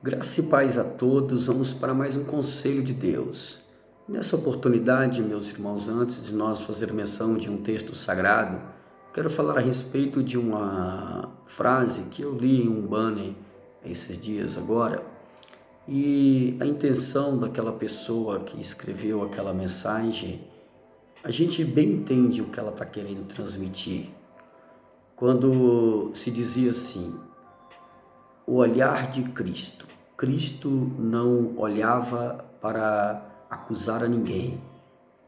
Graça e paz a todos, vamos para mais um conselho de Deus. Nessa oportunidade, meus irmãos, antes de nós fazer menção de um texto sagrado, quero falar a respeito de uma frase que eu li em um banner esses dias agora, e a intenção daquela pessoa que escreveu aquela mensagem, a gente bem entende o que ela está querendo transmitir. Quando se dizia assim, o olhar de Cristo. Cristo não olhava para acusar a ninguém.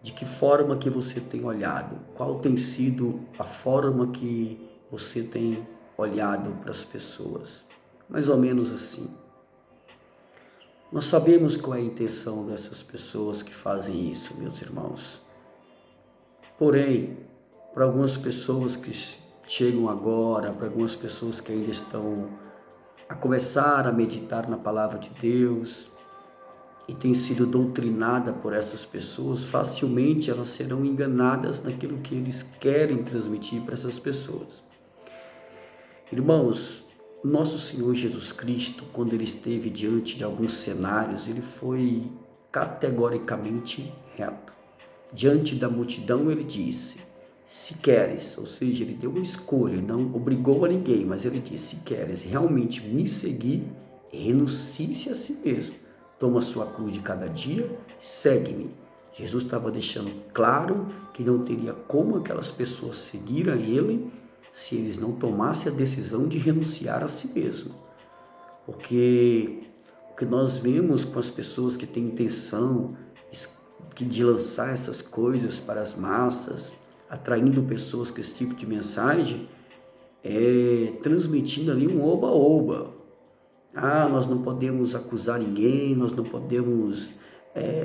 De que forma que você tem olhado? Qual tem sido a forma que você tem olhado para as pessoas? Mais ou menos assim. Nós sabemos qual é a intenção dessas pessoas que fazem isso, meus irmãos. Porém, para algumas pessoas que chegam agora, para algumas pessoas que ainda estão a começar a meditar na palavra de Deus e tem sido doutrinada por essas pessoas, facilmente elas serão enganadas naquilo que eles querem transmitir para essas pessoas. Irmãos, nosso Senhor Jesus Cristo, quando ele esteve diante de alguns cenários, ele foi categoricamente reto. Diante da multidão ele disse, se queres, ou seja, ele deu uma escolha, não obrigou a ninguém, mas ele disse, se queres realmente me seguir, renuncie-se a si mesmo, toma a sua cruz de cada dia, segue-me. Jesus estava deixando claro que não teria como aquelas pessoas seguir a ele se eles não tomassem a decisão de renunciar a si mesmo. Porque o que nós vemos com as pessoas que têm intenção de lançar essas coisas para as massas, atraindo pessoas com esse tipo de mensagem, transmitindo ali um oba-oba. Nós não podemos acusar ninguém, nós não podemos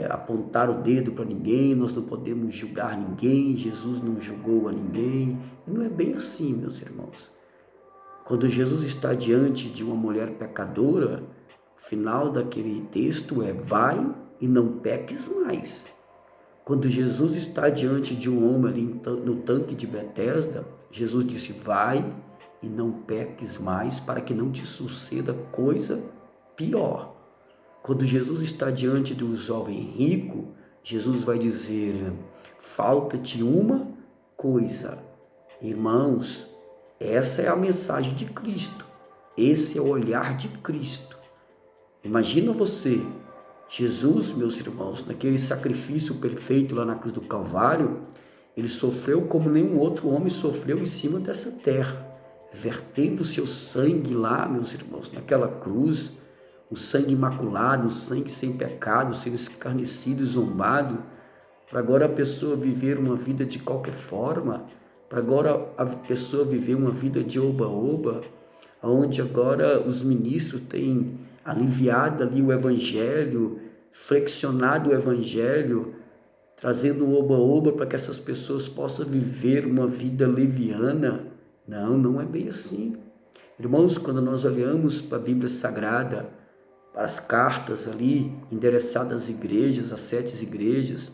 apontar o dedo para ninguém, nós não podemos julgar ninguém, Jesus não julgou a ninguém. E não é bem assim, meus irmãos. Quando Jesus está diante de uma mulher pecadora, o final daquele texto é, vai e não peques mais. Quando Jesus está diante de um homem ali no tanque de Betesda, Jesus disse, vai e não peques mais para que não te suceda coisa pior. Quando Jesus está diante do jovem rico, Jesus vai dizer, falta-te uma coisa. Irmãos, essa é a mensagem de Cristo. Esse é o olhar de Cristo. Imagina você, Jesus, meus irmãos, naquele sacrifício perfeito lá na cruz do Calvário, ele sofreu como nenhum outro homem sofreu em cima dessa terra, vertendo seu sangue lá, meus irmãos, naquela cruz, um sangue imaculado, um sangue sem pecado, sendo escarnecido e zombado, para agora a pessoa viver uma vida de qualquer forma, para agora a pessoa viver uma vida de oba-oba, onde agora os ministros têm aliviado ali o evangelho, flexionado o evangelho, trazendo o oba-oba para que essas pessoas possam viver uma vida leviana. Não, não é bem assim. Irmãos, quando nós olhamos para a Bíblia Sagrada, para as cartas ali endereçadas às igrejas, às 7 igrejas,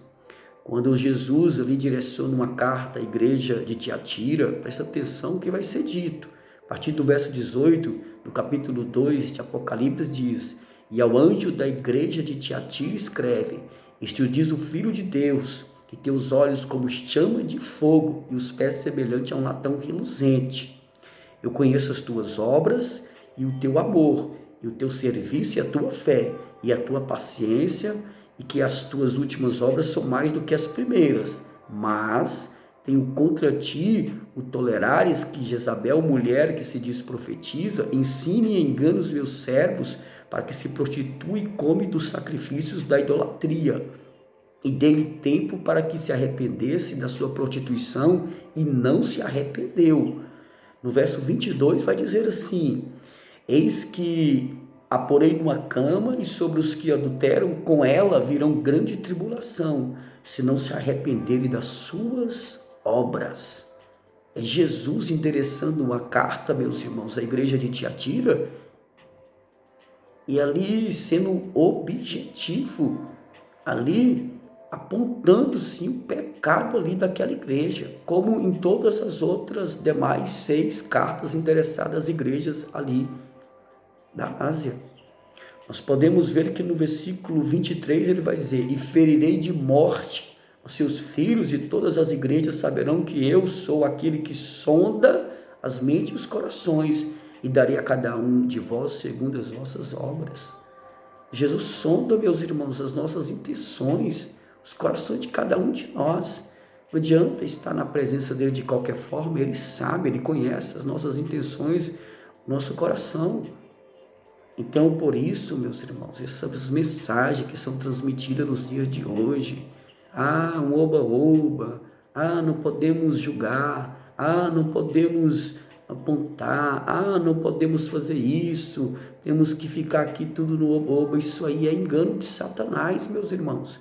quando Jesus ali direciona uma carta à igreja de Tiatira, presta atenção no que vai ser dito. A partir do verso 18, do capítulo 2 de Apocalipse diz, e ao anjo da igreja de Tiatira escreve, isto diz o Filho de Deus, que tem os olhos como chama de fogo e os pés semelhantes a um latão reluzente. Eu conheço as tuas obras e o teu amor, e o teu serviço e a tua fé, e a tua paciência, e que as tuas últimas obras são mais do que as primeiras. Mas tenho contra ti o tolerares que Jezabel, mulher que se diz profetiza, ensine e engane os meus servos para que se prostitui e come dos sacrifícios da idolatria. E dei-lhe tempo para que se arrependesse da sua prostituição e não se arrependeu. No verso 22 vai dizer assim, eis que a porei numa cama e sobre os que adulteram com ela virão grande tribulação, se não se arrependerem das suas obras. É Jesus endereçando uma carta, meus irmãos, à igreja de Tiatira, e ali sendo objetivo, ali apontando sim o pecado ali daquela igreja, como em todas as outras demais 6 cartas endereçadas às igrejas ali da Ásia. Nós podemos ver que no versículo 23 ele vai dizer: e ferirei de morte os seus filhos, e todas as igrejas saberão que eu sou aquele que sonda as mentes e os corações, e darei a cada um de vós segundo as vossas obras. Jesus sonda, meus irmãos, as nossas intenções, os corações de cada um de nós. Não adianta estar na presença dele de qualquer forma, ele sabe, ele conhece as nossas intenções, o nosso coração. Então, por isso, meus irmãos, essas mensagens que são transmitidas nos dias de hoje, um oba-oba, não podemos julgar, não podemos apontar, não podemos fazer isso, temos que ficar aqui tudo no oba-oba, isso aí é engano de Satanás, meus irmãos.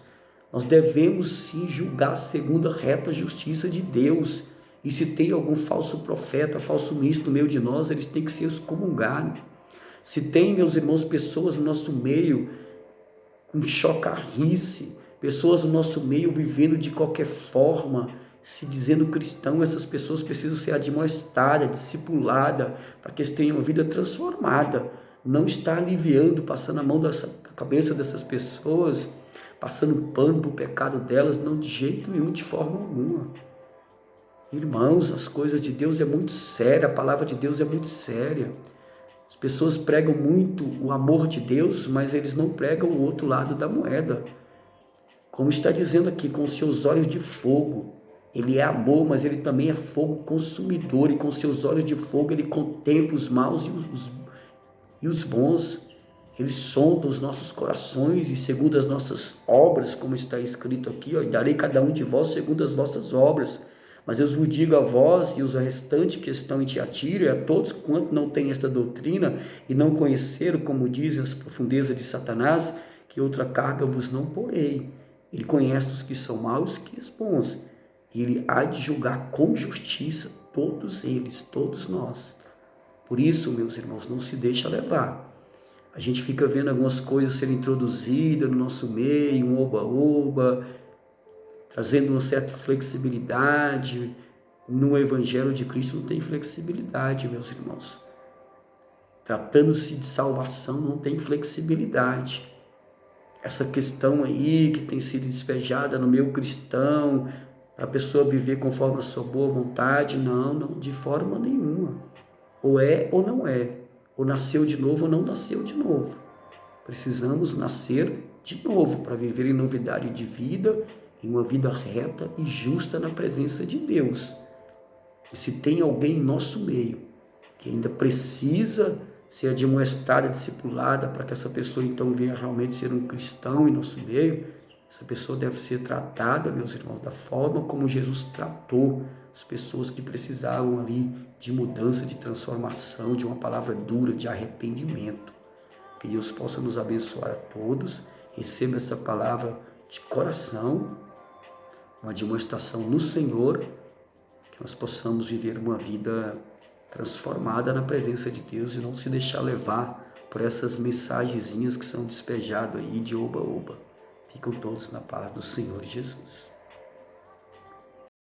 Nós devemos sim julgar segundo a reta justiça de Deus, e se tem algum falso profeta, falso ministro no meio de nós, eles têm que ser excomungados. Se tem, meus irmãos, pessoas no nosso meio com chocarrice, pessoas no nosso meio vivendo de qualquer forma, se dizendo cristão, essas pessoas precisam ser admoestadas, discipuladas, para que eles tenham uma vida transformada. Não está aliviando, passando a mão da cabeça dessas pessoas, passando pano para o pecado delas, não, de jeito nenhum, de forma alguma. Irmãos, as coisas de Deus é muito séria, a palavra de Deus é muito séria. As pessoas pregam muito o amor de Deus, mas eles não pregam o outro lado da moeda. Como está dizendo aqui, com seus olhos de fogo. Ele é amor, mas ele também é fogo consumidor, e com seus olhos de fogo ele contempla os maus e os bons. Ele sonda os nossos corações, e segundo as nossas obras, como está escrito aqui, e darei cada um de vós segundo as vossas obras. Mas eu vos digo a vós e os restantes que estão em Tiatira, e a todos quanto não têm esta doutrina e não conheceram, como dizem as profundezas de Satanás, que outra carga vos não porei. Ele conhece os que são maus e os que são bons, e ele há de julgar com justiça todos eles, todos nós. Por isso, meus irmãos, não se deixa levar. A gente fica vendo algumas coisas serem introduzidas no nosso meio, um oba-oba, trazendo uma certa flexibilidade. No Evangelho de Cristo não tem flexibilidade, meus irmãos. Tratando-se de salvação, não tem flexibilidade. Essa questão aí que tem sido despejada no meio cristão, para a pessoa viver conforme a sua boa vontade, não, de forma nenhuma. Ou é ou não é. Ou nasceu de novo ou não nasceu de novo. Precisamos nascer de novo para viver em novidade de vida, em uma vida reta e justa na presença de Deus. E se tem alguém em nosso meio que ainda precisa ser admoestada, discipulada, para que essa pessoa então venha realmente ser um cristão em nosso meio, essa pessoa deve ser tratada, meus irmãos, da forma como Jesus tratou as pessoas que precisavam ali de mudança, de transformação, de uma palavra dura, de arrependimento. Que Deus possa nos abençoar a todos. Receba essa palavra de coração, uma demonstração no Senhor, que nós possamos viver uma vida transformada na presença de Deus e não se deixar levar por essas mensagenzinhas que são despejadas aí de oba-oba. Ficam todos na paz do Senhor Jesus.